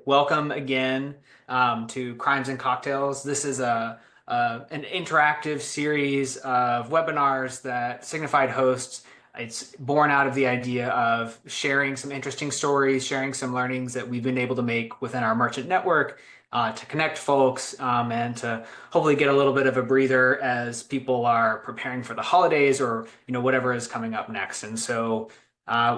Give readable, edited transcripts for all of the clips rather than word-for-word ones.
Welcome again to Crimes and Cocktails. This is an interactive series of webinars that Signifyd hosts. It's born out of the idea of sharing some interesting stories, sharing some learnings that we've been able to make within our merchant network to connect folks and to hopefully get a little bit of a breather as people are preparing for the holidays or whatever is coming up next. And so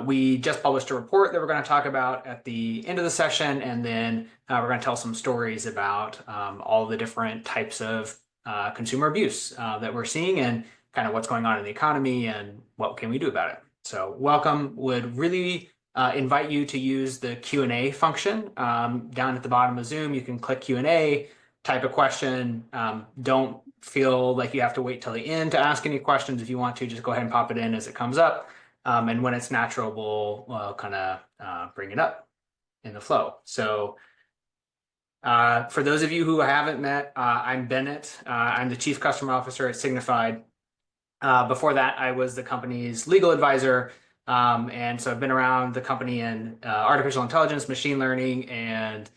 we just published a report that we're going to talk about at the end of the session, and then we're going to tell some stories about all the different types of consumer abuse that we're seeing and kind of what's going on in the economy and what can we do about it. So welcome. Would really invite you to use the Q&A function down at the bottom of Zoom. You can click Q&A, type a question. Don't feel like you have to wait till the end to ask any questions. If you want to, just go ahead and pop it in as it comes up. And when it's natural, we'll kind of bring it up in the flow. So for those of you who haven't met, I'm Bennett. I'm the Chief Customer Officer at Signifyd. Before that, I was the company's legal advisor. And so I've been around the company in artificial intelligence, machine learning, and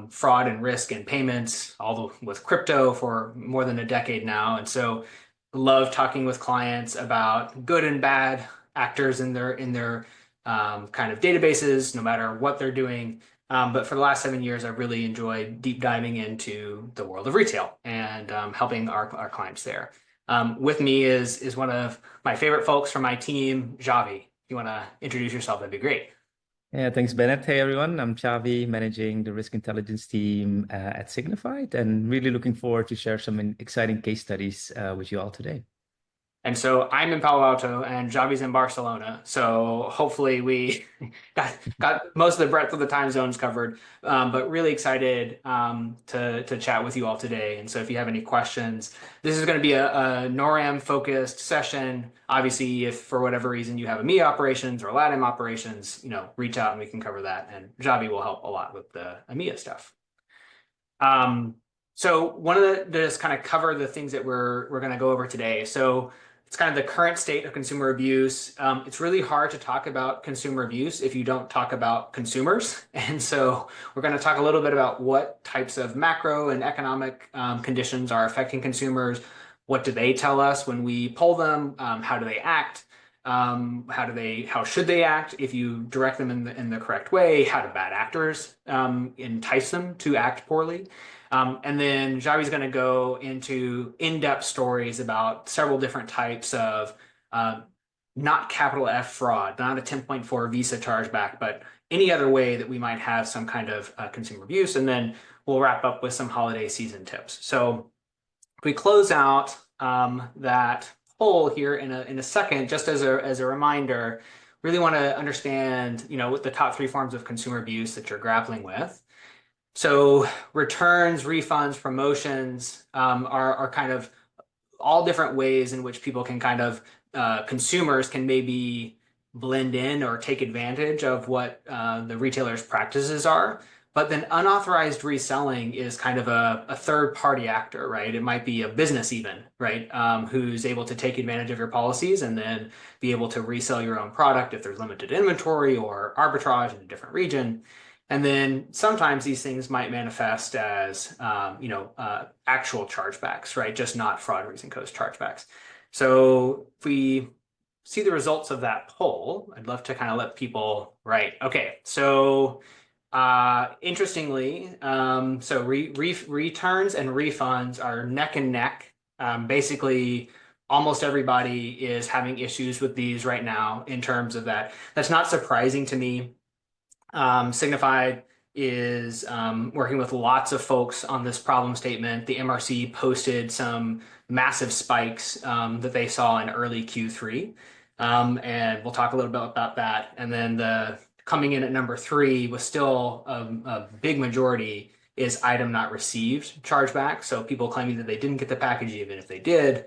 fraud and risk and payments, with crypto for more than a decade now. And so love talking with clients about good and bad actors in their kind of databases, no matter what they're doing. But for the last 7 years, I've really enjoyed deep diving into the world of retail and helping our clients there. With me is one of my favorite folks from my team, Javi. If you want to introduce yourself, that'd be great. Yeah, thanks, Bennett. Hey, everyone. I'm Xavi, managing the risk intelligence team at Signifyd, and really looking forward to share some exciting case studies with you all today. And so I'm in Palo Alto and Javi's in Barcelona. So hopefully we got most of the breadth of the time zones covered, but really excited to chat with you all today. And so if you have any questions, this is going to be a NORAM focused session. Obviously, if for whatever reason you have EMEA operations or LATAM operations, reach out and we can cover that. And Javi will help a lot with the EMEA stuff. So one of the just kind of cover the things that we're going to go over today. So it's kind of the current state of consumer abuse. It's really hard to talk about consumer abuse if you don't talk about consumers. And so we're going to talk a little bit about what types of macro and economic conditions are affecting consumers. What do they tell us when we poll them? How do they act? How should they act if you direct them in the correct way? How do bad actors entice them to act poorly? And then Javi's going to go into in-depth stories about several different types of not capital F fraud, not a 10.4 Visa chargeback, but any other way that we might have some kind of consumer abuse. And then we'll wrap up with some holiday season tips. So if we close out that poll here in a second, just as a reminder, really want to understand, what the top 3 forms of consumer abuse that you're grappling with. So returns, refunds, promotions are kind of all different ways in which people can kind of, consumers can maybe blend in or take advantage of what the retailer's practices are. But then unauthorized reselling is kind of a third party actor, right? It might be a business even, right? Who's able to take advantage of your policies and then be able to resell your own product if there's limited inventory or arbitrage in a different region. And then sometimes these things might manifest as, actual chargebacks, right? Just not fraud, reason codes chargebacks. So if we see the results of that poll, I'd love to kind of let people, right? Okay, so interestingly, so returns and refunds are neck and neck. Basically, almost everybody is having issues with these right now in terms of that. That's not surprising to me. Signifyd is working with lots of folks on this problem statement. The MRC posted some massive spikes that they saw in early Q3. And we'll talk a little bit about that. And then coming in at number 3 was still a big majority is item not received chargeback. So people claiming that they didn't get the package even if they did.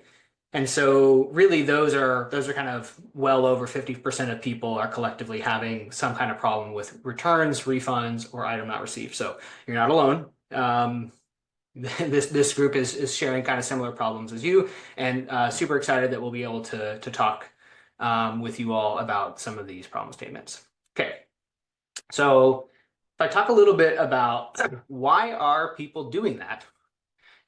And so really those are kind of well over 50% of people are collectively having some kind of problem with returns, refunds, or item not received. So you're not alone. This group is sharing kind of similar problems as you, and super excited that we'll be able to talk with you all about some of these problem statements. Okay, so So I talk a little bit about why are people doing that?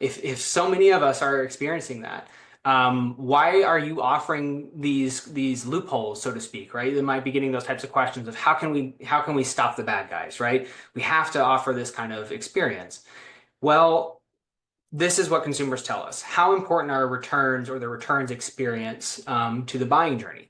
If so many of us are experiencing that, why are you offering these loopholes, so to speak, right? They might be getting those types of questions of how can we stop the bad guys, right? We have to offer this kind of experience. Well, this is what consumers tell us. How important are returns or the returns experience to the buying journey?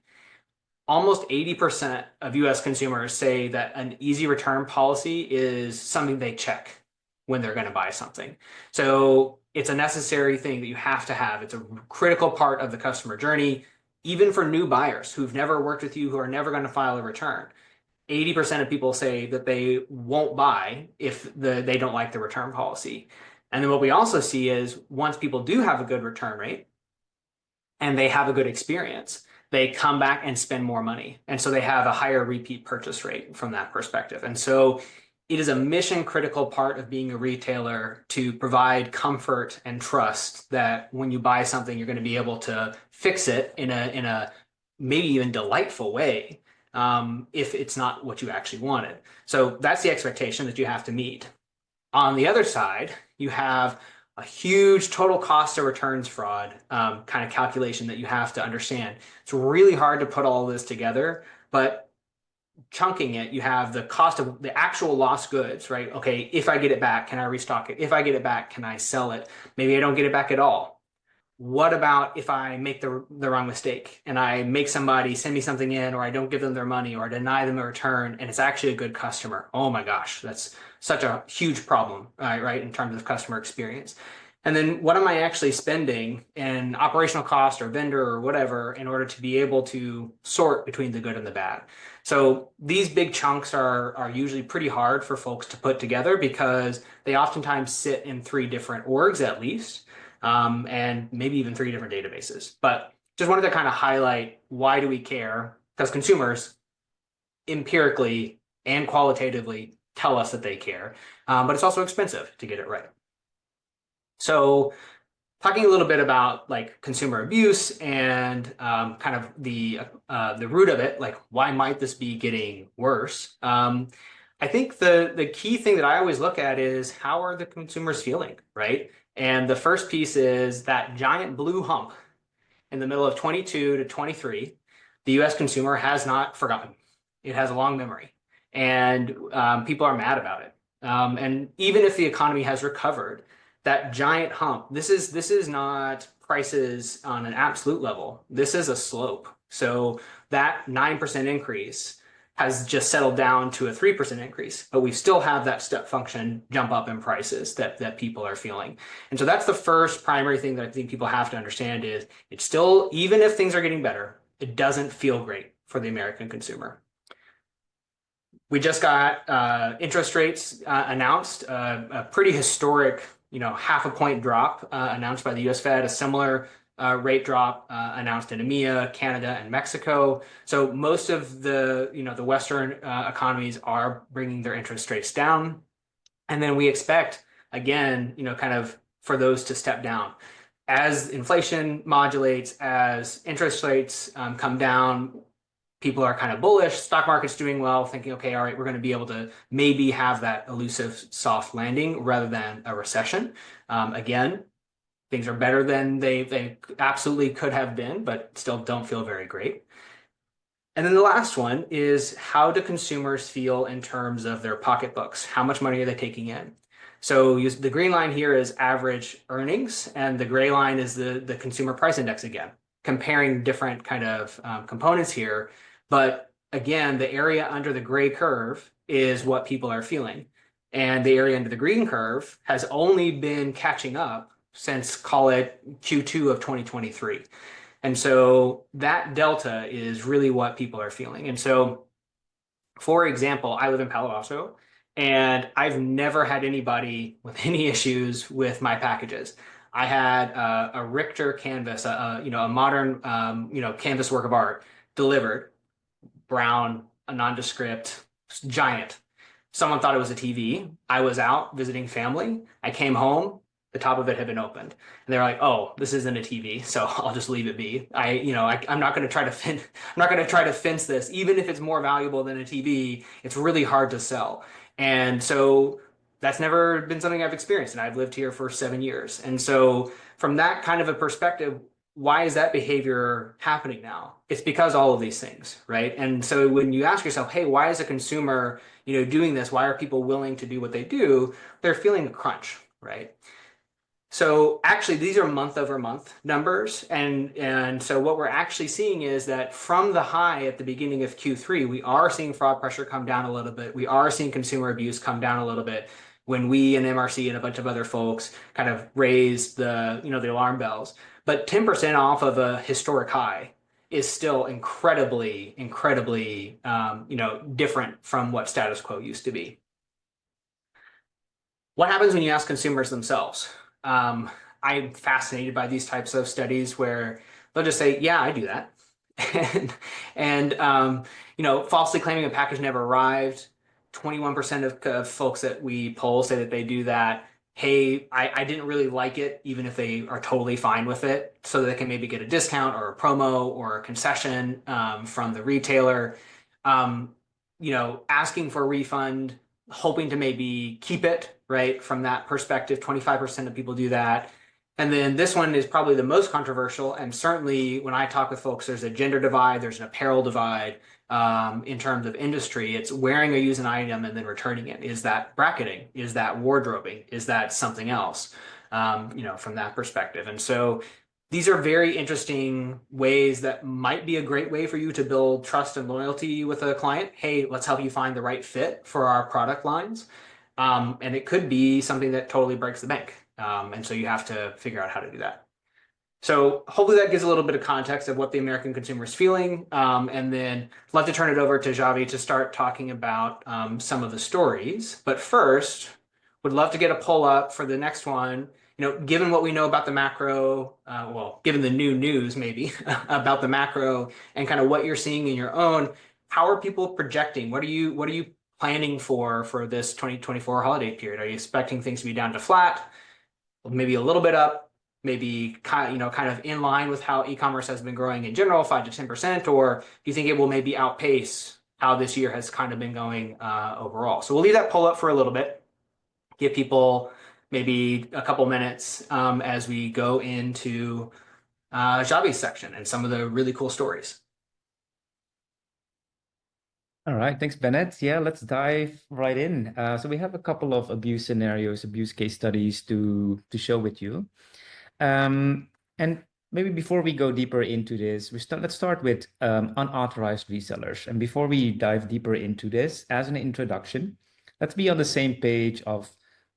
Almost 80% of US consumers say that an easy return policy is something they check when they're going to buy something. So it's a necessary thing that you have to have. It's a critical part of the customer journey, even for new buyers who've never worked with you, who are never going to file a return. 80% of people say that they won't buy if they don't like the return policy. And then what we also see is once people do have a good return rate, and they have a good experience, they come back and spend more money. And so they have a higher repeat purchase rate from that perspective. And so it is a mission critical part of being a retailer to provide comfort and trust that when you buy something, you're going to be able to fix it in a maybe even delightful way, if it's not what you actually wanted. So that's the expectation that you have to meet. On the other side, you have a huge total cost of returns fraud kind of calculation that you have to understand. It's really hard to put all of this together, but chunking it, you have the cost of the actual lost goods, right? Okay, if I get it back, can I restock it? If I get it back, can I sell it? Maybe I don't get it back at all. What about if I make the wrong mistake and I make somebody send me something in, or I don't give them their money, or I deny them a return and it's actually a good customer? Oh my gosh, that's such a huge problem, right, in terms of customer experience. And then what am I actually spending in operational cost or vendor or whatever in order to be able to sort between the good and the bad? So these big chunks are usually pretty hard for folks to put together because they oftentimes sit in three different orgs at least, and maybe even three different databases. But just wanted to kind of highlight why do we care? Because consumers empirically and qualitatively tell us that they care, but it's also expensive to get it right. So talking a little bit about like consumer abuse and kind of the root of it, like why might this be getting worse? I think the key thing that I always look at is how are the consumers feeling, right? And the first piece is that giant blue hump in the middle of 22 to 23. The US consumer has not forgotten. It has a long memory, and people are mad about it. And even if the economy has recovered, that giant hump, this is not prices on an absolute level. This is a slope. So that 9% increase has just settled down to a 3% increase, but we still have that step function jump up in prices that people are feeling. And so that's the first primary thing that I think people have to understand is it's still, even if things are getting better, it doesn't feel great for the American consumer. We just got interest rates announced, a pretty historic, half a point drop announced by the US Fed, a similar rate drop announced in EMEA, Canada, and Mexico. So most of the Western economies are bringing their interest rates down. And then we expect, again, kind of for those to step down. As inflation modulates, as interest rates come down, people are kind of bullish, stock market's doing well, thinking, okay, all right, we're going to be able to maybe have that elusive soft landing rather than a recession. Again, things are better than they absolutely could have been, but still don't feel very great. And then the last one is how do consumers feel in terms of their pocketbooks? How much money are they taking in? So the green line here is average earnings, and the gray line is the consumer price index again, comparing different kind of components here. But again, the area under the gray curve is what people are feeling. And the area under the green curve has only been catching up since, call it Q2 of 2023. And so that delta is really what people are feeling. And so, for example, I live in Palo Alto, and I've never had anybody with any issues with my packages. I had a Richter canvas, a modern, canvas work of art delivered, brown, a nondescript, giant. Someone thought it was a TV. I was out visiting family. I came home. The top of it had been opened. And they're like, oh, this isn't a TV, so I'll just leave it be. I'm not going to try to I'm not going to try to fence this. Even if it's more valuable than a TV, it's really hard to sell. And so that's never been something I've experienced. And I've lived here for 7 years. And so from that kind of a perspective, why is that behavior happening now? It's because all of these things, right? And so when you ask yourself, hey, why is a consumer, doing this? Why are people willing to do what they do? They're feeling a crunch, right? So actually, these are month over month numbers, and so what we're actually seeing is that from the high at the beginning of Q3, we are seeing fraud pressure come down a little bit. We are seeing consumer abuse come down a little bit when we and MRC and a bunch of other folks kind of raised the alarm bells. But 10% off of a historic high is still incredibly, incredibly different from what status quo used to be. What happens when you ask consumers themselves? Um, I'm fascinated by these types of studies where they'll just say, "Yeah, I do that," and falsely claiming a package never arrived. 21% of folks that we poll say that they do that. Hey, I didn't really like it, even if they are totally fine with it, so that they can maybe get a discount or a promo or a concession from the retailer. Um, asking for a refund, hoping to maybe keep it, right? From that perspective, 25% of people do that. And then this one is probably the most controversial. And certainly when I talk with folks, there's a gender divide, there's an apparel divide in terms of industry. It's wearing or using an item and then returning it. Is that bracketing? Is that wardrobing? Is that something else? From that perspective. And so these are very interesting ways that might be a great way for you to build trust and loyalty with a client. Hey, let's help you find the right fit for our product lines. And it could be something that totally breaks the bank. And so you have to figure out how to do that. So hopefully that gives a little bit of context of what the American consumer is feeling. And then I'd love to turn it over to Javi to start talking about some of the stories. But first, would love to get a poll up for the next one. Given what we know about the macro, given the new news maybe about the macro and kind of what you're seeing in your own, how are people projecting? What are you planning for this 2024 holiday period? Are you expecting things to be down to flat, maybe a little bit up, maybe kind of in line with how e-commerce has been growing in general, 5 to 10%, or do you think it will maybe outpace how this year has kind of been going overall? So we'll leave that poll up for a little bit, give people maybe a couple minutes as we go into Xavi's section and some of the really cool stories. All right, thanks, Bennett. Yeah, let's dive right in. So we have a couple of abuse scenarios, abuse case studies to show with you. And maybe before we go deeper into this, let's start with unauthorized resellers. And before we dive deeper into this, as an introduction, let's be on the same page of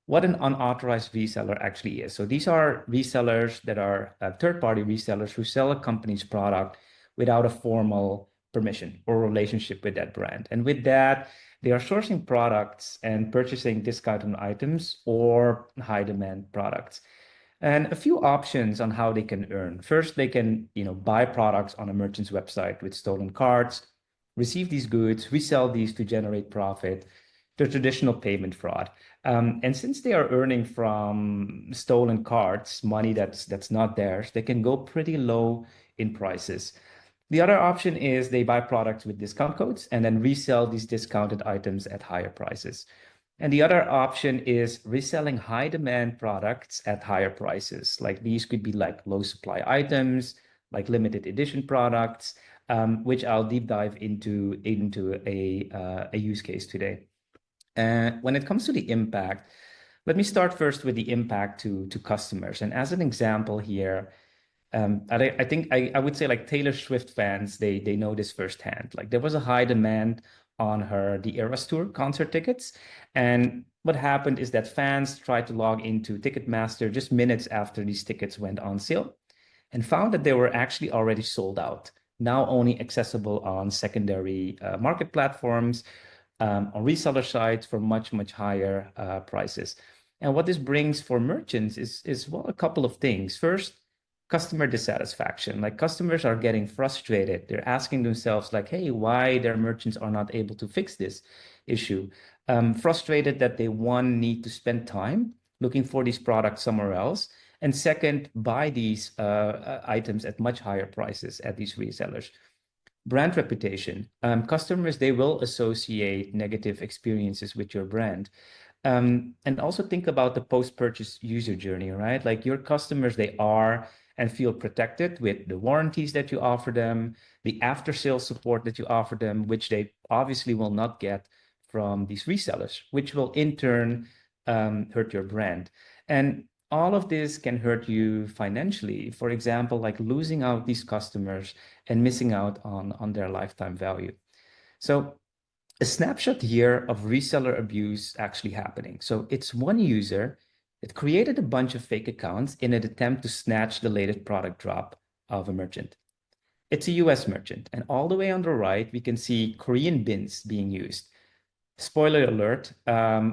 what an unauthorized reseller actually is. So these are resellers that are third-party resellers who sell a company's product without a formal permission or relationship with that brand. And with that, they are sourcing products and purchasing discounted items or high demand products. And a few options on how they can earn. First, they can, buy products on a merchant's website with stolen cards, receive these goods, resell these to generate profit, the traditional payment fraud. And since they are earning from stolen cards, money that's not theirs, they can go pretty low in prices. The other option is they buy products with discount codes and then resell these discounted items at higher prices. And the other option is reselling high demand products at higher prices. Like these could be like low supply items, like limited edition products, which I'll deep dive into a use case today. When it comes to the impact, let me start first with the impact to customers. And as an example here, I think I would say like Taylor Swift fans, they know this firsthand. Like there was a high demand on the Eras Tour concert tickets. And what happened is that fans tried to log into Ticketmaster just minutes after these tickets went on sale and found that they were actually already sold out, now only accessible on secondary market platforms, on reseller sites for much, much higher prices. And what this brings for merchants is well, a couple of things. First, customer dissatisfaction. Like customers are getting frustrated. They're asking themselves like, hey, why their merchants are not able to fix this issue? Frustrated that they, one, need to spend time looking for these products somewhere else. And second, buy these items at much higher prices at these resellers. Brand reputation. Customers, they will associate negative experiences with your brand. And also think about the post-purchase user journey, right? Like your customers, they are and feel protected with the warranties that you offer them, the after-sales support that you offer them, which they obviously will not get from these resellers, which will in turn hurt your brand. And all of this can hurt you financially. For example, like losing out these customers and missing out on their lifetime value. So a snapshot here of reseller abuse actually happening. So it's one user that created a bunch of fake accounts in an attempt to snatch the latest product drop of a merchant. It's a US merchant. And all the way on the right, we can see Korean bins being used. Spoiler alert,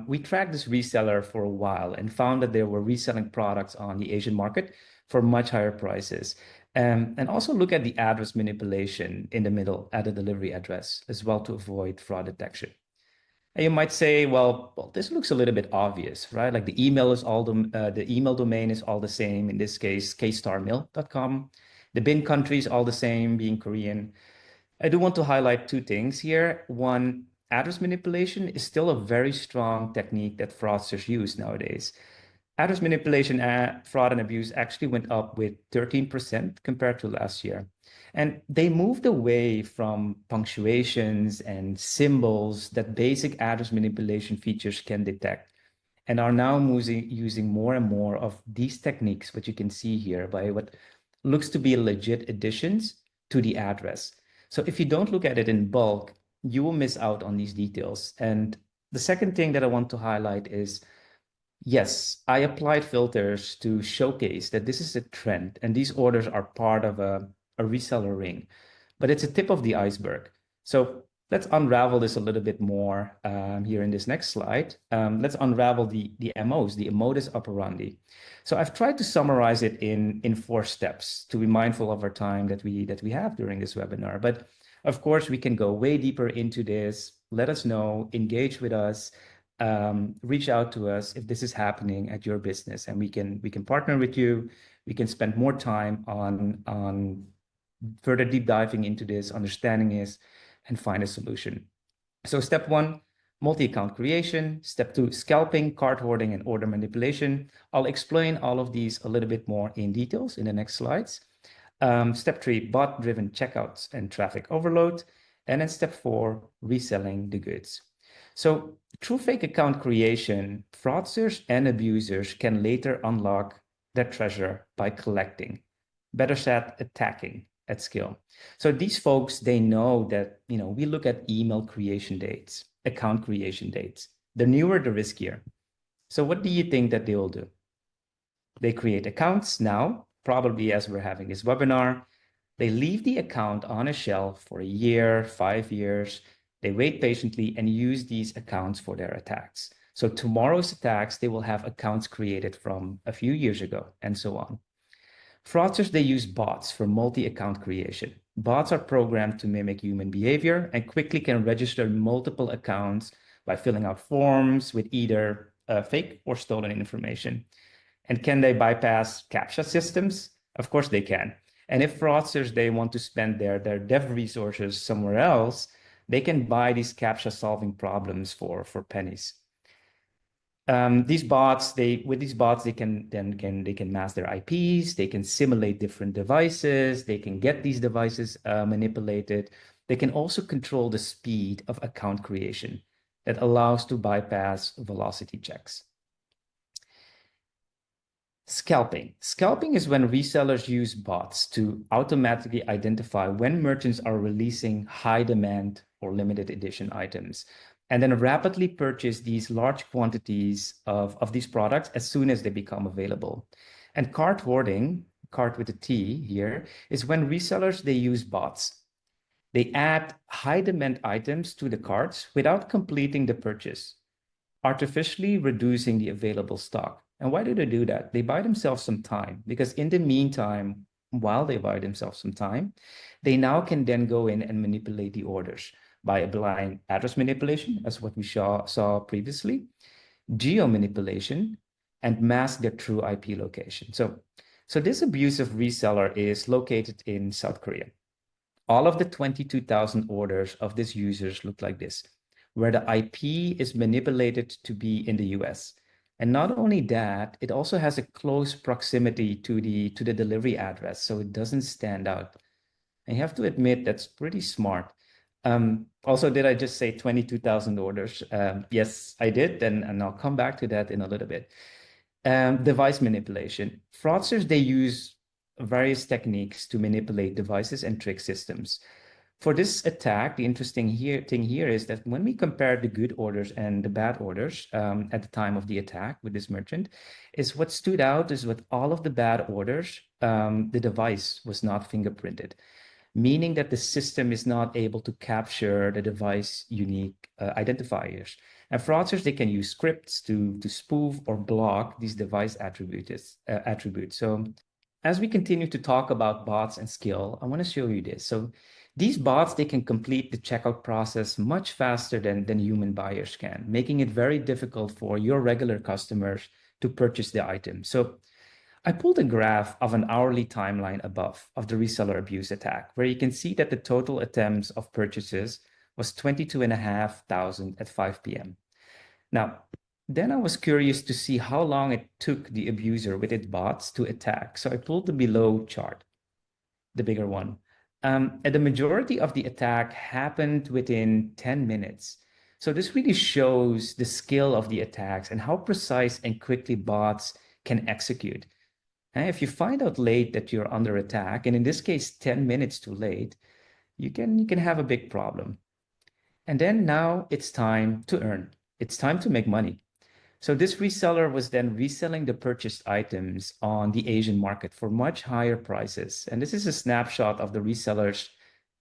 we tracked this reseller for a while and found that they were reselling products on the Asian market for much higher prices. And also look at the address manipulation in the middle at the delivery address as well to avoid fraud detection. And you might say, well, this looks a little bit obvious, right? Like the email domain is all the same. In this case, kstarmail.com. The bin country is all the same, being Korean. I do want to highlight two things here. One, address manipulation is still a very strong technique that fraudsters use nowadays. Address manipulation, fraud and abuse actually went up with 13% compared to last year. And they moved away from punctuations and symbols that basic address manipulation features can detect and are now using more and more of these techniques, what you can see here by what looks to be legit additions to the address. So if you don't look at it in bulk, you will miss out on these details. And the second thing that I want to highlight is, yes, I applied filters to showcase that this is a trend and these orders are part of a reseller ring, but it's a tip of the iceberg. So let's unravel this a little bit more here in this next slide. Let's unravel the MOs, the modus operandi. So I've tried to summarize it in 4 steps to be mindful of our time that we have during this webinar. But of course, we can go way deeper into this. Let us know, engage with us, reach out to us if this is happening at your business, and we can partner with you. We can spend more time on further deep diving into this, understanding this, and find a solution. So step 1, multi-account creation. Step 2, scalping, cart hoarding, and order manipulation. I'll explain all of these a little bit more in details in the next slides. Step 3, bot-driven checkouts and traffic overload. And then step 4, reselling the goods. So through fake account creation, fraudsters and abusers can later unlock their treasure by collecting, better said, attacking at scale. So these folks, they know that, we look at email creation dates, account creation dates. The newer, the riskier. So what do you think that they will do? They create accounts now, probably as we're having this webinar. They leave the account on a shelf for a year, 5 years. They wait patiently and use these accounts for their attacks. So tomorrow's attacks, they will have accounts created from a few years ago and so on. Fraudsters, they use bots for multi-account creation. Bots are programmed to mimic human behavior and quickly can register multiple accounts by filling out forms with either fake or stolen information. And can they bypass CAPTCHA systems? Of course they can. And if fraudsters, they want to spend their dev resources somewhere else, they can buy these CAPTCHA solving problems for pennies. These bots, they can mask their IPs, they can simulate different devices, they can get these devices manipulated. They can also control the speed of account creation that allows to bypass velocity checks. Scalping. Scalping is when resellers use bots to automatically identify when merchants are releasing high demand or limited edition items, and then rapidly purchase these large quantities of these products as soon as they become available. And cart hoarding, cart with a T here, is when resellers, they use bots. They add high demand items to the carts without completing the purchase, artificially reducing the available stock. And why do they do that? They buy themselves some time, because in the meantime, while they buy themselves some time, they now can then go in and manipulate the orders by applying address manipulation, as what we saw previously, geo manipulation, and mask their true IP location. So this abusive reseller is located in South Korea. All of the 22,000 orders of these users look like this, where the IP is manipulated to be in the US. And not only that, it also has a close proximity to the delivery address, so it doesn't stand out. I have to admit that's pretty smart. Also, did I just say 22,000 orders? Yes, I did, and I'll come back to that in a little bit. Device manipulation. Fraudsters, they use various techniques to manipulate devices and trick systems. For this attack, the interesting thing here is that when we compare the good orders and the bad orders at the time of the attack with this merchant, is what stood out is with all of the bad orders, the device was not fingerprinted, meaning that the system is not able to capture the device unique identifiers. And fraudsters, they can use scripts to spoof or block these device attributes. So as we continue to talk about bots and skill, I want to show you this. So these bots, they can complete the checkout process much faster than human buyers can, making it very difficult for your regular customers to purchase the item. So I pulled a graph of an hourly timeline above of the reseller abuse attack, where you can see that the total attempts of purchases was 22,500 at 5 p.m. Now, then I was curious to see how long it took the abuser with its bots to attack. So I pulled the below chart, the bigger one. And the majority of the attack happened within 10 minutes. So this really shows the skill of the attacks and how precise and quickly bots can execute. And if you find out late that you're under attack, and in this case, 10 minutes too late, you can have a big problem. And then now it's time to earn. It's time to make money. So this reseller was then reselling the purchased items on the Asian market for much higher prices. And this is a snapshot of the reseller's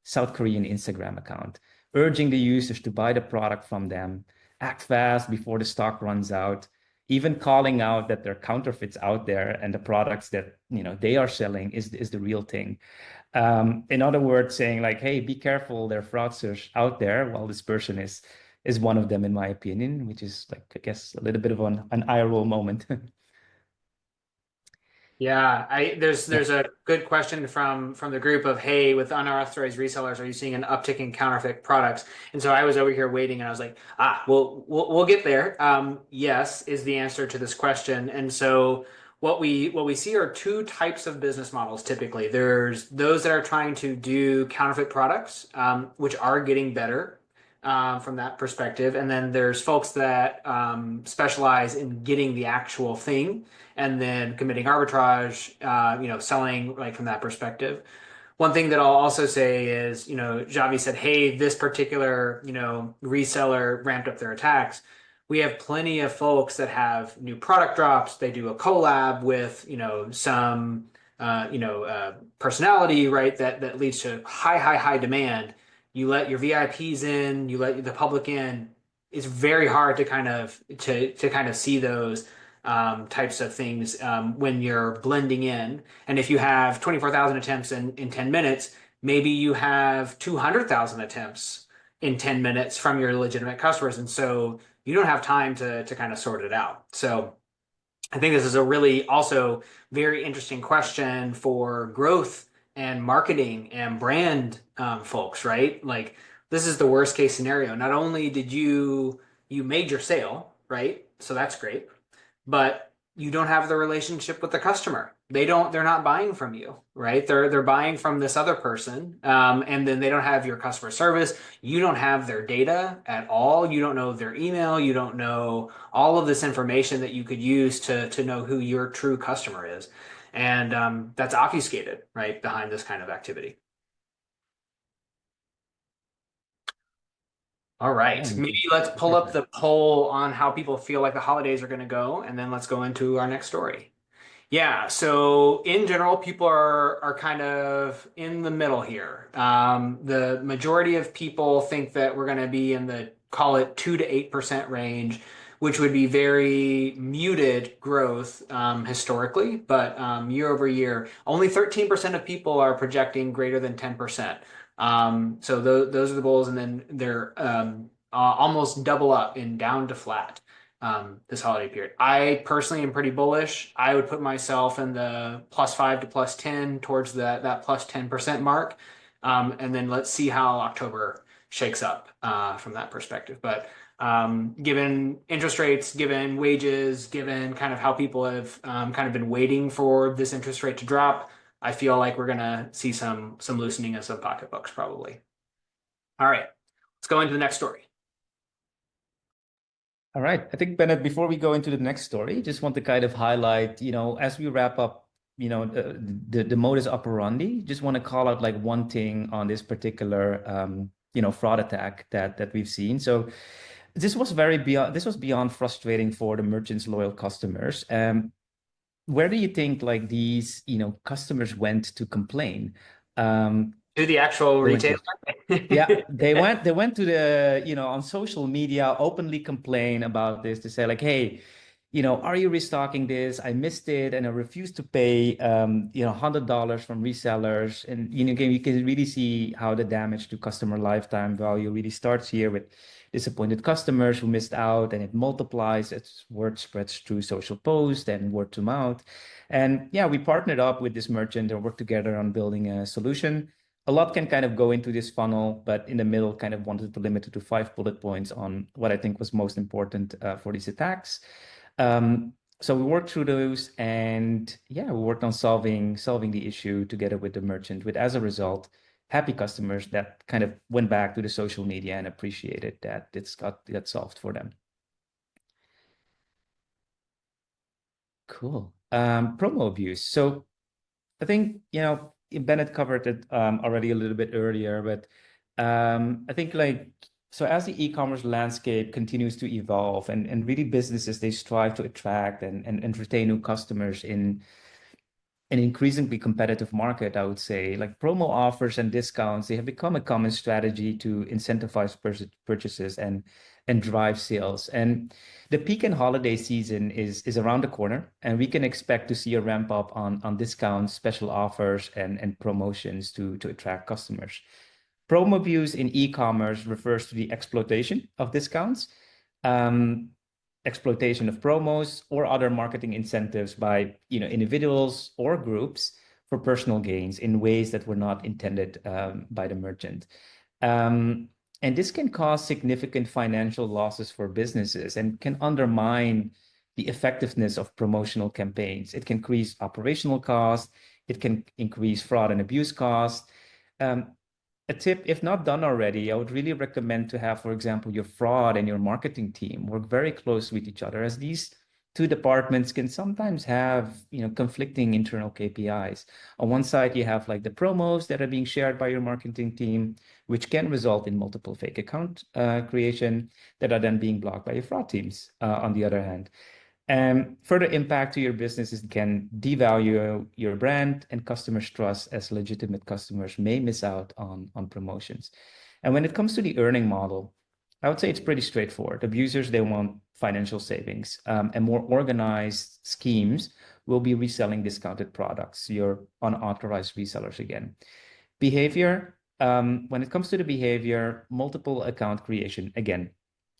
South Korean Instagram account, urging the users to buy the product from them, act fast before the stock runs out, even calling out that there are counterfeits out there and the products that they are selling is the real thing. In other words, saying like, hey, be careful, there are fraudsters out there. Well, this person is one of them, in my opinion, which is like, I guess, a little bit of an eye roll moment. Yeah, Yeah. there's a good question from the group of, hey, with unauthorized resellers, are you seeing an uptick in counterfeit products? And so I was over here waiting, and I was like, we'll get there. Yes, is the answer to this question. And so what we see are two types of business models typically. There's those that are trying to do counterfeit products, which are getting better from that perspective, and then there's folks that specialize in getting the actual thing and then committing arbitrage, selling like from that perspective. One thing that I'll also say is, Javi said, hey, this particular, reseller ramped up their attacks. We have plenty of folks that have new product drops. They do a collab with, some, personality, right? That leads to high demand. You let your VIPs in, you let the public in. It's very hard to kind of see those types of things when you're blending in. And if you have 24,000 attempts in 10 minutes, maybe you have 200,000 attempts in 10 minutes from your legitimate customers. And so you don't have time to kind of sort it out. So I think this is a really also very interesting question for growth and marketing and brand folks, right? Like this is the worst case scenario. Not only did you made your sale, right? So that's great, but you don't have the relationship with the customer. They're not buying from you, right? They're buying from this other person. And then they don't have your customer service. You don't have their data at all. You don't know their email. You don't know all of this information that you could use to know who your true customer is. And that's obfuscated, right, behind this kind of activity. All Yeah, right, we maybe can let's look pull at up that. the poll on how people feel like the holidays are going to go, and then let's go into our next story. Yeah, so in general, people are kind of in the middle here. The majority of people think that we're going to be in the call it 2 to 8% range, which would be very muted growth historically, but year over year, only 13% of people are projecting greater than 10%. So those are the goals, and then they're almost double up in down to flat. this holiday period. I personally am pretty bullish. I would put myself in the +5 to +10 towards that +10% mark. And then let's see how October shakes up from that perspective. But given interest rates, given wages, given kind of how people have kind of been waiting for this interest rate to drop, I feel like we're gonna see some loosening of some pocketbooks probably. All right, let's go into the next story. All right. I think, Bennett, before we go into the next story, just want to kind of highlight, as we wrap up, the modus operandi, just want to call out like one thing on this particular, fraud attack that we've seen. So this was beyond frustrating for the merchant's loyal customers. Where do you think like these, customers went to complain? To the actual They went retailer. to Yeah, they went to the, on social media, openly complain about this to say like, hey, are you restocking this? I missed it and I refuse to pay $100 from resellers. And you can really see how the damage to customer lifetime value really starts here with disappointed customers who missed out, and it multiplies as word spreads through social posts and word to mouth. And yeah, we partnered up with this merchant and worked together on building a solution. A lot can kind of go into this funnel, but in the middle, kind of wanted to limit it to 5 bullet points on what I think was most important for these attacks. So we worked through those, and yeah, we worked on solving the issue together with the merchant. With as a result, happy customers that kind of went back to the social media and appreciated that it's got that solved for them. Cool. Promo abuse. So I think, Bennett covered it already a little bit earlier, but I think like, so as the e-commerce landscape continues to evolve and really businesses, they strive to attract and retain new customers in an increasingly competitive market, I would say, like promo offers and discounts, they have become a common strategy to incentivize purchases and drive sales. And the peak and holiday season is around the corner, and we can expect to see a ramp up on discounts, special offers, and promotions to attract customers. Promo abuse in e-commerce refers to the exploitation of discounts, um, exploitation of promos or other marketing incentives by individuals or groups for personal gains in ways that were not intended by the merchant. Um, and this can cause significant financial losses for businesses and can undermine the effectiveness of promotional campaigns. It can increase operational costs. It can increase fraud and abuse costs. Um, a tip, if not done already, I would really recommend to have, for example, your fraud and your marketing team work very close with each other, as these two departments can sometimes have, conflicting internal KPIs. On one side, you have like the promos that are being shared by your marketing team, which can result in multiple fake account creation that are then being blocked by your fraud teams, on the other hand. And further impact to your business is it can devalue your brand and customers' trust, as legitimate customers may miss out on promotions. And when it comes to the earning model, I would say it's pretty straightforward. Abusers, they want financial savings, and more organized schemes will be reselling discounted products, your unauthorized resellers again. Behavior, when it comes to the behavior, multiple account creation, again,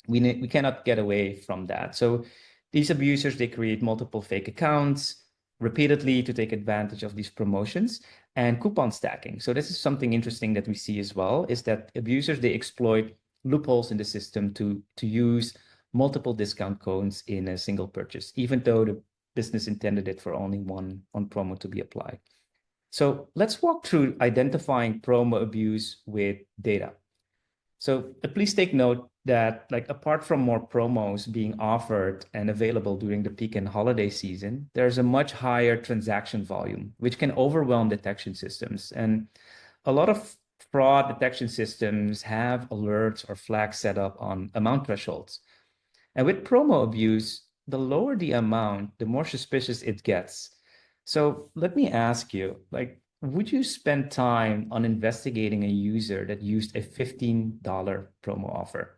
we cannot get away from that. So these abusers, they create multiple fake accounts repeatedly to take advantage of these promotions, and coupon stacking. So this is something interesting that we see as well, is that abusers, they exploit loopholes in the system to use multiple discount codes in a single purchase, even though the business intended it for only one promo to be applied. So let's walk through identifying promo abuse with data. So please take note that, like, apart from more promos being offered and available during the peak and holiday season, there's a much higher transaction volume, which can overwhelm detection systems. And a lot of fraud detection systems have alerts or flags set up on amount thresholds. And with promo abuse, the lower the amount, the more suspicious it gets. So let me ask you, like, would you spend time on investigating a user that used a $15 promo offer?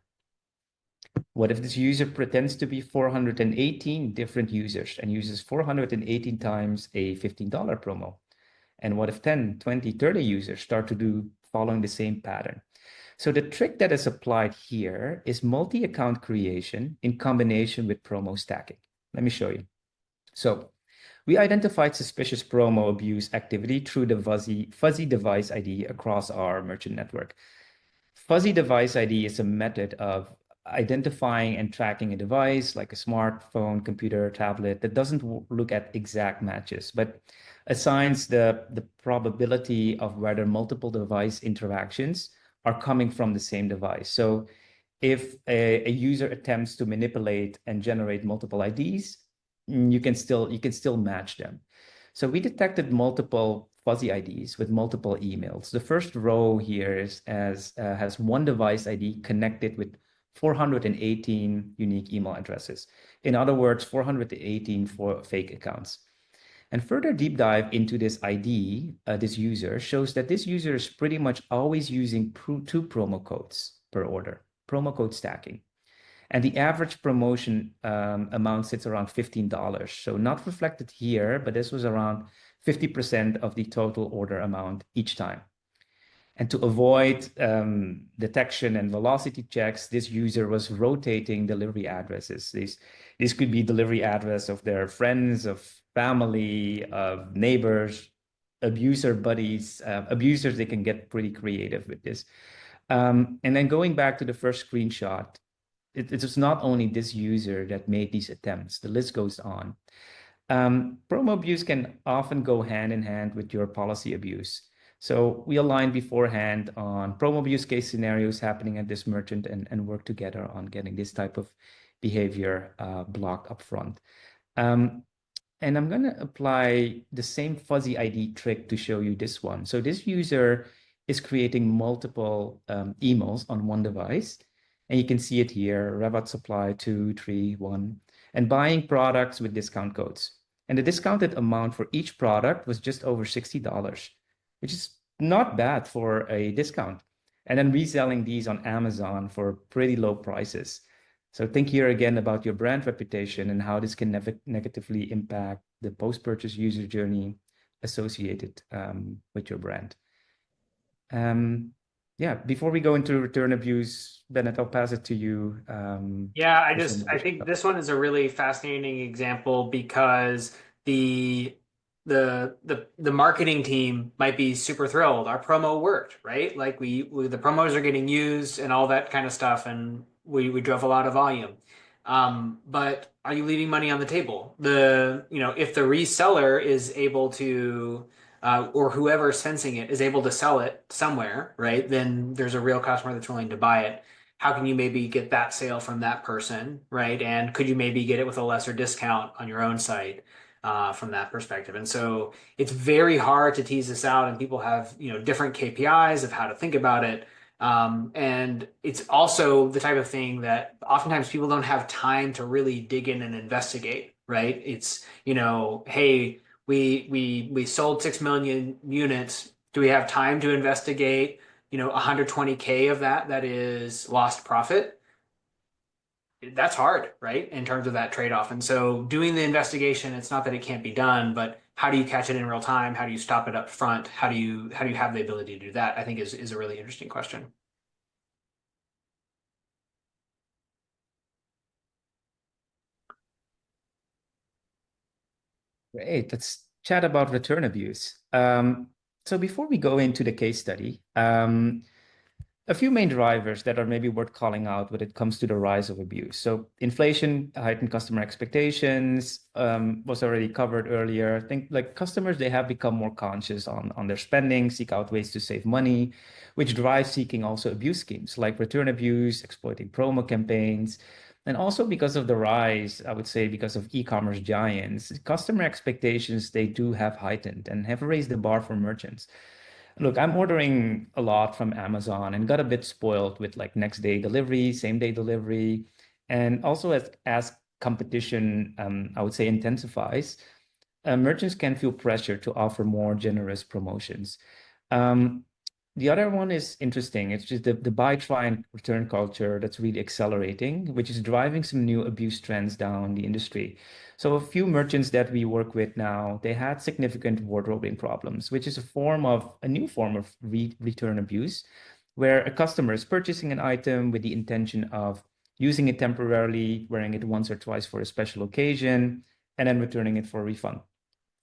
What if this user pretends to be 418 different users and uses 418 times a $15 promo? And what if 10, 20, 30 users start to do following the same pattern? So the trick that is applied here is multi-account creation in combination with promo stacking. Let me show you. So we identified suspicious promo abuse activity through the fuzzy device ID across our merchant network. Fuzzy device ID is a method of identifying and tracking a device like a smartphone, computer, tablet that doesn't look at exact matches, but assigns the probability of whether multiple device interactions are coming from the same device. So if a user attempts to manipulate and generate multiple IDs, you can still match them. So we detected multiple fuzzy IDs with multiple emails. The first row here has one device ID connected with 418 unique email addresses. In other words, 418 for fake accounts. And further deep dive into this ID, this user shows that this user is pretty much always using two promo codes per order, promo code stacking. And the average promotion amount sits around $15. So not reflected here, but this was around 50% of the total order amount each time. And to avoid detection and velocity checks, this user was rotating delivery addresses. This could be delivery address of their friends, of family, of neighbors, abuser buddies, abusers. They can get pretty creative with this. And then going back to the first screenshot, it was not only this user that made these attempts. The list goes on. Promo abuse can often go hand in hand with your policy abuse. So we aligned beforehand on promo abuse case scenarios happening at this merchant and work together on getting this type of behavior blocked upfront. Um, and I'm going to apply the same fuzzy ID trick to show you this one. So this user is creating multiple emails on one device. And you can see it here, Revat supply 231, and buying products with discount codes. And the discounted amount for each product was just over $60, which is not bad for a discount. And then reselling these on Amazon for pretty low prices. So think here again about your brand reputation and how this can negatively impact the post-purchase user journey associated with your brand. Yeah, before we go into return abuse, Bennett, I'll pass it to you Yeah, for some I additional think thoughts. this one is a really fascinating example because the the marketing team might be super thrilled. Our promo worked, right? Like we the promos are getting used and all that kind of stuff, and we drove a lot of volume. But are you leaving money on the table? If the reseller is able to or whoever's sensing it is able to sell it somewhere, right? Then there's a real customer that's willing to buy it. How can you maybe get that sale from that person, right? And could you maybe get it with a lesser discount on your own site from that perspective? And so it's very hard to tease this out, and people have different KPIs of how to think about it. And it's also the type of thing that oftentimes people don't have time to really dig in and investigate, right? It's, hey, we sold 6 million units. Do we have time to investigate 120K of that is lost profit? That's hard, right? In terms of that trade-off. And so doing the investigation, it's not that it can't be done, but how do you catch it in real time? How do you stop it up front? How do you have the ability to do that? I think is a really interesting question. Great. Let's chat about return abuse. So before we go into the case study, a few main drivers that are maybe worth calling out when it comes to the rise of abuse. So inflation, heightened customer expectations, was already covered earlier. I think like customers, they have become more conscious on their spending, seek out ways to save money, which drives seeking also abuse schemes like return abuse, exploiting promo campaigns. And also because of the rise, I would say because of e-commerce giants, customer expectations, they do have heightened and have raised the bar for merchants. Look, I'm ordering a lot from Amazon and got a bit spoiled with like next day delivery, same day delivery. And also as competition, I would say intensifies, merchants can feel pressure to offer more generous promotions. Um, the other one is interesting. It's just the buy, try, and return culture that's really accelerating, which is driving some new abuse trends down the industry. So a few merchants that we work with now, they had significant wardrobing problems, which is a new form of return abuse. where a customer is purchasing an item with the intention of using it temporarily, wearing it once or twice for a special occasion, and then returning it for a refund.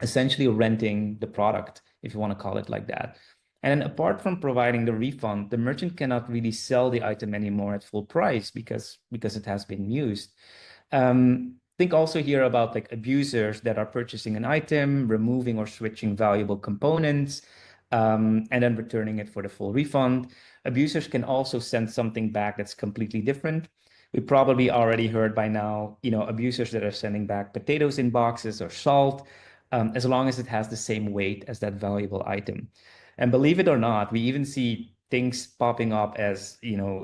Essentially renting the product, if you want to call it like that. And then apart from providing the refund, the merchant cannot really sell the item anymore at full price because it has been used. Think also here about like abusers that are purchasing an item, removing or switching valuable components, and then returning it for the full refund. Abusers can also send something back that's completely different. We probably already heard by now, abusers that are sending back potatoes in boxes or salt, as long as it has the same weight as that valuable item. And believe it or not, we even see things popping up as,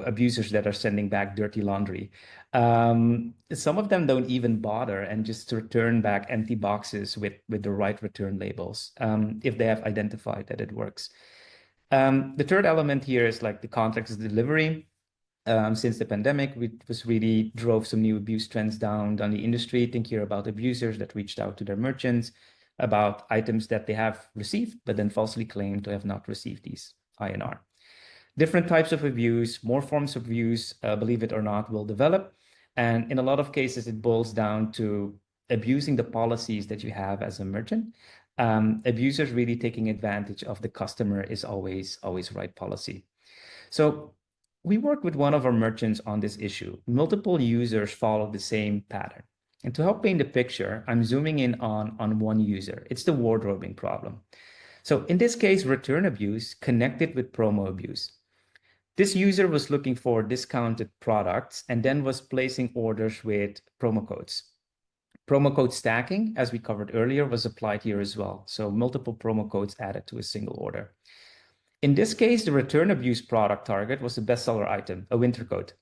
abusers that are sending back dirty laundry. Some of them don't even bother and just return back empty boxes with the right return labels, if they have identified that it works. The third element here is like the contactless delivery. Since the pandemic, we was really drove some new abuse trends down the industry. Think here about abusers that reached out to their merchants about items that they have received, but then falsely claimed to have not received these INR. Different types of abuse, more forms of abuse, believe it or not, will develop. And in a lot of cases, it boils down to abusing the policies that you have as a merchant. Abusers really taking advantage of the customer is always right policy. So we worked with one of our merchants on this issue. Multiple users follow the same pattern. And to help paint the picture, I'm zooming in on one user. It's the wardrobing problem. So in this case, return abuse connected with promo abuse. This user was looking for discounted products and then was placing orders with promo codes. Promo code stacking, as we covered earlier, was applied here as well. So multiple promo codes added to a single order. In this case, the return abuse product target was a bestseller item, a winter coat.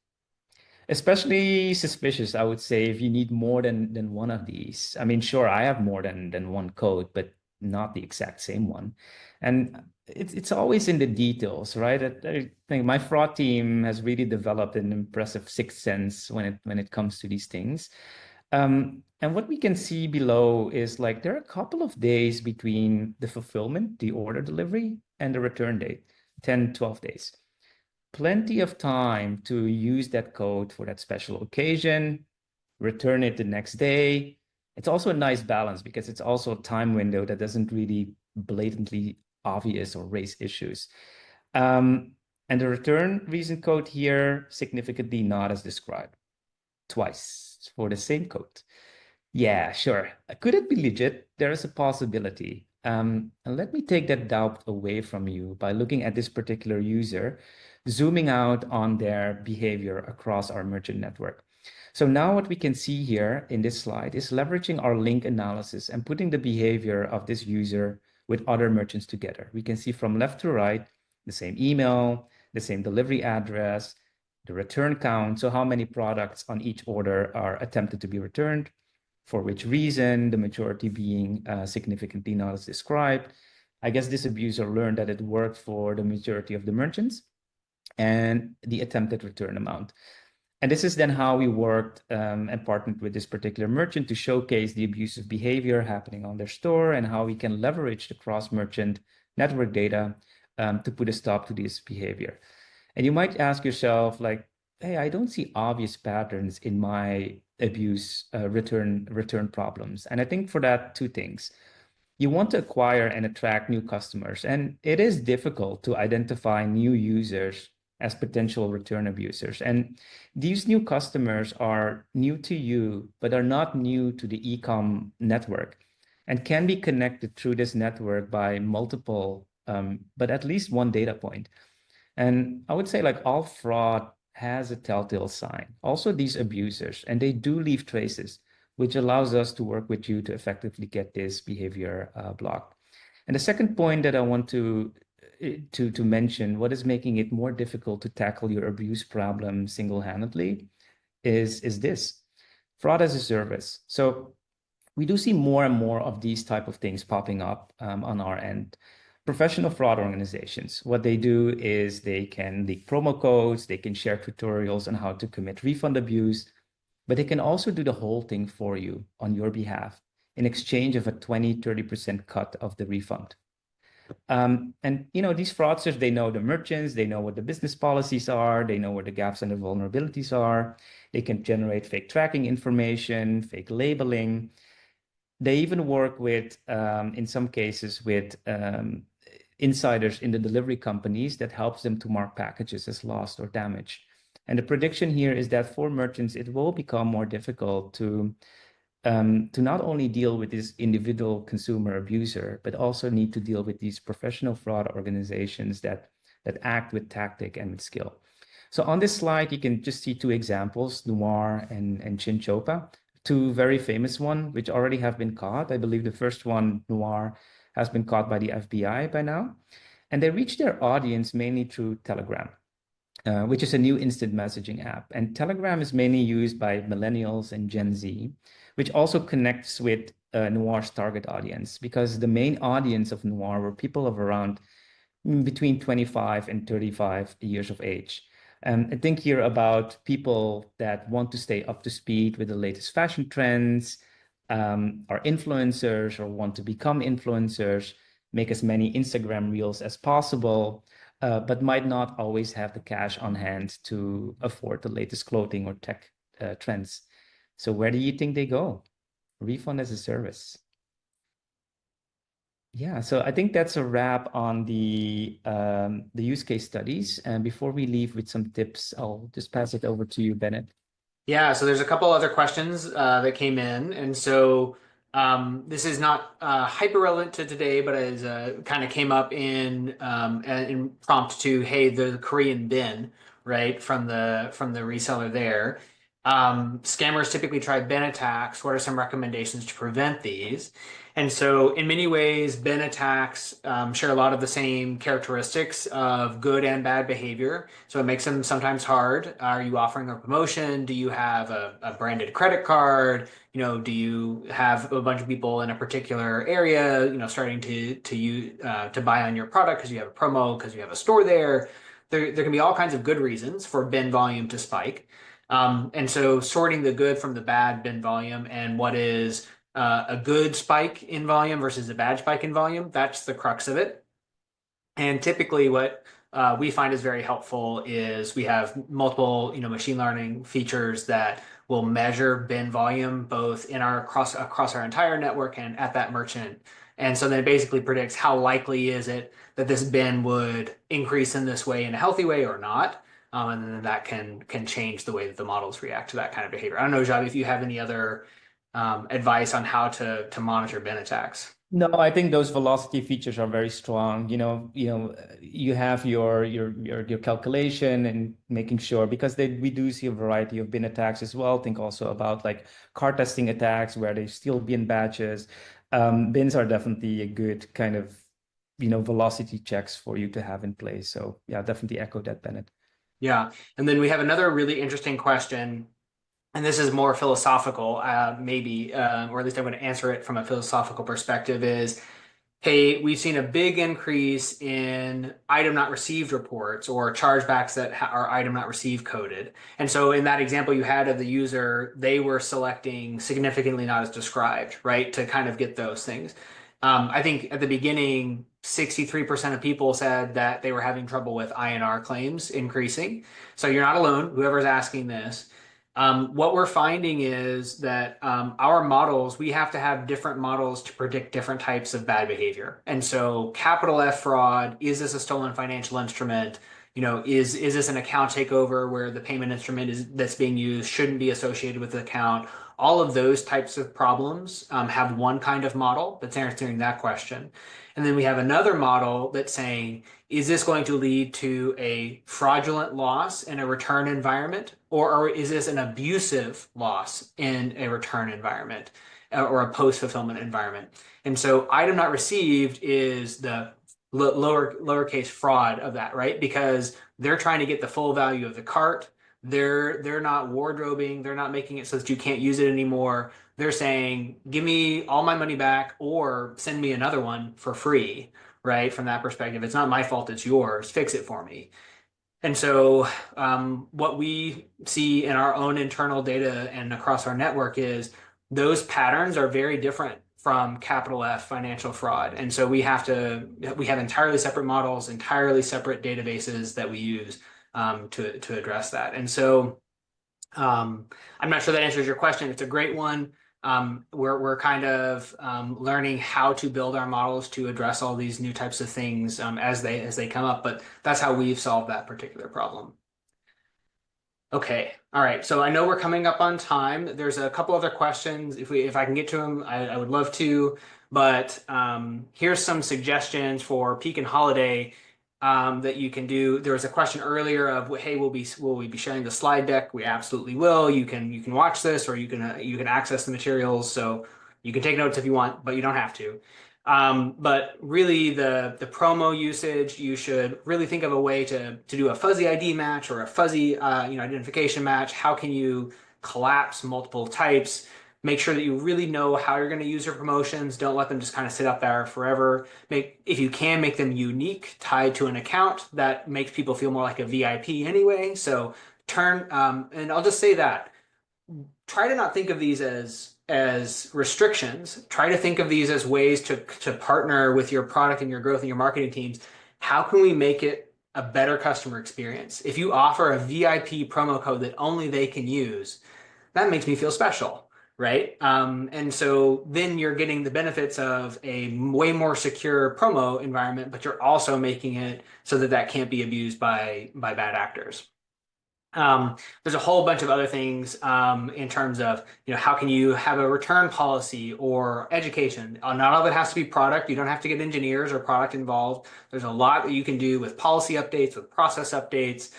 Especially suspicious, I would say, if you need more than one of these. I mean, sure, I have more than one coat, but not the exact same one. And it's always in the details, right? I think my fraud team has really developed an impressive sixth sense when it comes to these things. And what we can see below is like there are a couple of days between the fulfillment, the order delivery, and the return date, 10, 12 days. Plenty of time to use that code for that special occasion, return it the next day. It's also a nice balance because it's also a time window that doesn't really blatantly obvious or raise issues. And the return reason code here, significantly not as described. Twice for the same code. Yeah, sure. Could it be legit? There is a possibility. And let me take that doubt away from you by looking at this particular user, zooming out on their behavior across our merchant network. So now what we can see here in this slide is leveraging our link analysis and putting the behavior of this user with other merchants together. We can see from left to right, the same email, the same delivery address, the return count. So how many products on each order are attempted to be returned, for which reason, the majority being significantly not as described. I guess this abuser learned that it worked for the majority of the merchants and the attempted return amount. And this is then how we worked and partnered with this particular merchant to showcase the abusive behavior happening on their store and how we can leverage the cross-merchant network data to put a stop to this behavior. And you might ask yourself, like, hey, I don't see obvious patterns in my abuse return problems. And I think for that, two things. You want to acquire and attract new customers, and it is difficult to identify new users as potential return abusers. And these new customers are new to you, but are not new to the e-com network and can be connected through this network by multiple, but at least one data point. And I would say like all fraud has a telltale sign. Also these abusers, and they do leave traces, which allows us to work with you to effectively get this behavior blocked. And the second point that I want to mention, what is making it more difficult to tackle your abuse problem single-handedly is this, fraud as a service. So we do see more and more of these type of things popping up on our end. Professional fraud organizations, what they do is they can leak promo codes, they can share tutorials on how to commit refund abuse, but they can also do the whole thing for you on your behalf in exchange of a 20, 30% cut of the refund. And these fraudsters, they know the merchants, they know what the business policies are, they know where the gaps and the vulnerabilities are. They can generate fake tracking information, fake labeling. They even work with, in some cases, with insiders in the delivery companies that helps them to mark packages as lost or damaged. And the prediction here is that for merchants, it will become more difficult to not only deal with this individual consumer abuser, but also need to deal with these professional fraud organizations that act with tactic and with skill. So on this slide, you can just see two examples, Noir and Chinchopa, two very famous ones, which already have been caught. I believe the first one, Noir, has been caught by the FBI by now. And they reach their audience mainly through Telegram, which is a new instant messaging app. And Telegram is mainly used by millennials and Gen Z, which also connects with Noir's target audience, because the main audience of Noir were people of around between 25 and 35 years of age. And I think here about people that want to stay up to speed with the latest fashion trends, are influencers or want to become influencers, make as many Instagram reels as possible, but might not always have the cash on hand to afford the latest clothing or tech trends. So where do you think they go? Refund as a service. Yeah, so I think that's a wrap on the use case studies. And before we leave with some tips, I'll just pass it over to you, Bennett. Yeah, so there's a couple other questions that came in, and so this is not hyper relevant to today, but as kind of came up in prompt to, hey, the Korean bin, right, from the reseller there. Scammers typically try bin attacks. What are some recommendations to prevent these? And so, in many ways, bin attacks share a lot of the same characteristics of good and bad behavior. So it makes them sometimes hard. Are you offering a promotion? Do you have a branded credit card? Do you have a bunch of people in a particular area, starting to buy on your product because you have a promo, because you have a store there? There can be all kinds of good reasons for bin volume to spike. And so sorting the good from the bad bin volume and what is a good spike in volume versus a bad spike in volume, that's the crux of it. And typically, what we find is very helpful is we have multiple, machine learning features that will measure bin volume both in our across our entire network and at that merchant. And so then it basically predicts how likely is it that this bin would increase in this way in a healthy way or not. And then that can change the way that the models react to that kind of behavior. I don't know, Javi, if you have any other advice on how to monitor bin attacks. No, I think those velocity features are very strong. You have your calculation and making sure, because we do see a variety of bin attacks as well. Think also about like car testing attacks where they steal bin badges. Bins are definitely a good kind of velocity checks for you to have in place. So yeah, definitely echo that, Bennett. Yeah. And then we have another really interesting question, and this is more philosophical, maybe, or at least I'm going to answer it from a philosophical perspective is, hey, we've seen a big increase in item not received reports or chargebacks that are item not received coded. And so in that example you had of the user, they were selecting significantly not as described, right, to kind of get those things. I think at the beginning, 63% of people said that they were having trouble with INR claims increasing. So you're not alone, whoever's asking this. What we're finding is that our models, we have to have different models to predict different types of bad behavior. And so capital F fraud, is this a stolen financial instrument? Is this an account takeover where the payment instrument that's being used shouldn't be associated with the account? All of those types of problems have one kind of model that's answering that question. And then we have another model that's saying, is this going to lead to a fraudulent loss in a return environment, or is this an abusive loss in a return environment or a post-fulfillment environment? And so item not received is the lowercase fraud of that, right? Because they're trying to get the full value of the cart. They're not wardrobing. They're not making it so that you can't use it anymore. They're saying, give me all my money back or send me another one for free, right? From that perspective, it's not my fault, it's yours. Fix it for me. And so what we see in our own internal data and across our network is those patterns are very different from capital F financial fraud. And so we have entirely separate models, entirely separate databases that we use to address that. And so I'm not sure that answers your question. It's a great one. We're kind of learning how to build our models to address all these new types of things as they come up, but that's how we've solved that particular problem. Okay. All right. So I know we're coming up on time. There's a couple other questions. If I can get to them, I would love to. But here's some suggestions for peak and holiday that you can do. There was a question earlier of, hey, will we be sharing the slide deck? We absolutely will. You can watch this, or you can access the materials. So you can take notes if you want, but you don't have to. But really, the promo usage, you should really think of a way to do a fuzzy ID match or a fuzzy identification match. How can you collapse multiple types? Make sure that you really know how you're going to use your promotions. Don't let them just kind of sit up there forever. If you can, make them unique, tied to an account. That makes people feel more like a VIP anyway. So and I'll just say that try to not think of these as restrictions. Try to think of these as ways to partner with your product and your growth and your marketing teams. How can we make it a better customer experience? If you offer a VIP promo code that only they can use, that makes me feel special, right? And so then you're getting the benefits of a way more secure promo environment, but you're also making it so that that can't be abused by bad actors. There's a whole bunch of other things in terms of, how can you have a return policy or education? Not all of it has to be product. You don't have to get engineers or product involved. There's a lot that you can do with policy updates, with process updates,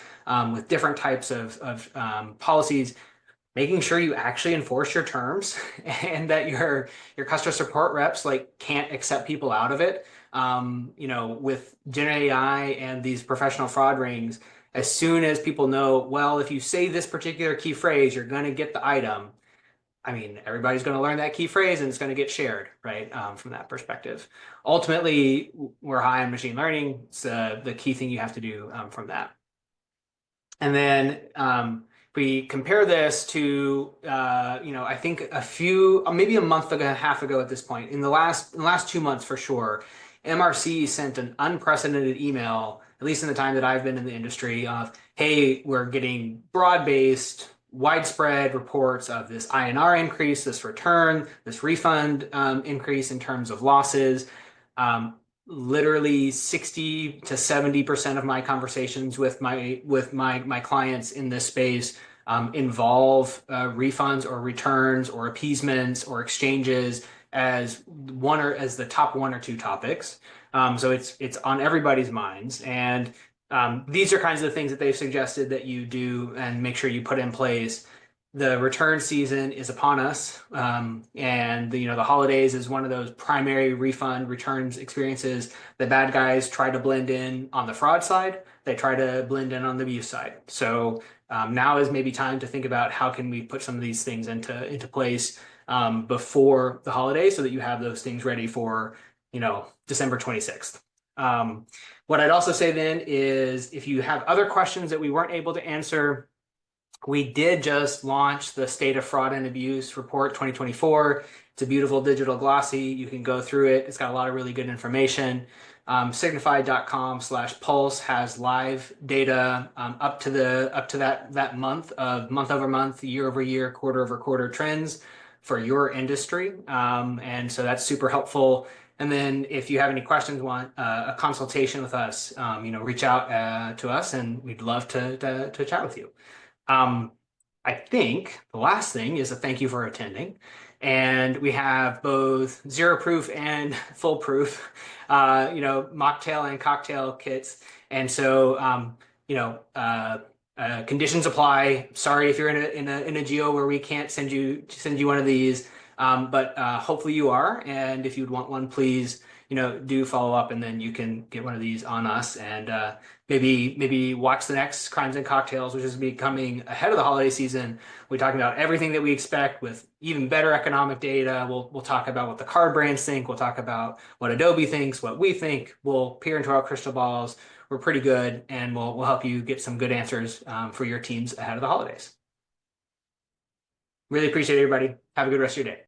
with different types of policies, making sure you actually enforce your terms and that your customer support reps can't accept people out of it. With Gen AI and these professional fraud rings, as soon as people know, well, if you say this particular key phrase, you're going to get the item. I mean, everybody's going to learn that key phrase and it's going to get shared, right? From that perspective. Ultimately, we're high on machine learning. It's the key thing you have to do from that. And then we compare this to, I think maybe a month and a half ago at this point, in the last 2 months for sure, MRC sent an unprecedented email, at least in the time that I've been in the industry, of, hey, we're getting broad-based, widespread reports of this INR increase, this return, this refund increase in terms of losses. Literally 60 to 70% of my conversations with my clients in this space involve refunds or returns or appeasements or exchanges as the top one or two topics. So it's on everybody's minds, and these are kinds of things that they've suggested that you do and make sure you put in place. The return season is upon us, and the holidays is one of those primary refund returns experiences. The bad guys try to blend in on the fraud side. They try to blend in on the abuse side. So now is maybe time to think about how can we put some of these things into place before the holidays so that you have those things ready for December 26th. What I'd also say then is if you have other questions that we weren't able to answer, we did just launch the State of Fraud and Abuse Report 2024. It's a beautiful digital glossy. You can go through it. It's got a lot of really good information. Signifyd.com/pulse has live data up to that month over month, year over year, quarter over quarter trends for your industry. And so that's super helpful. And then if you have any questions, want a consultation with us, reach out to us and we'd love to chat with you. I think the last thing is a thank you for attending. And we have both zero proof and full proof, mocktail and cocktail kits. And so, conditions apply. Sorry if you're in a geo where we can't send you one of these, but hopefully you are. And if you'd want one, please, do follow up, and then you can get one of these on us, and maybe watch the next Crimes and Cocktails, which is becoming ahead of the holiday season. We're talking about everything that we expect with even better economic data. We'll talk about what the card brands think. We'll talk about what Adobe thinks, what we think. We'll peer into our crystal balls. We're pretty good, and we'll help you get some good answers for your teams ahead of the holidays. Really appreciate it, everybody. Have a good rest of your day.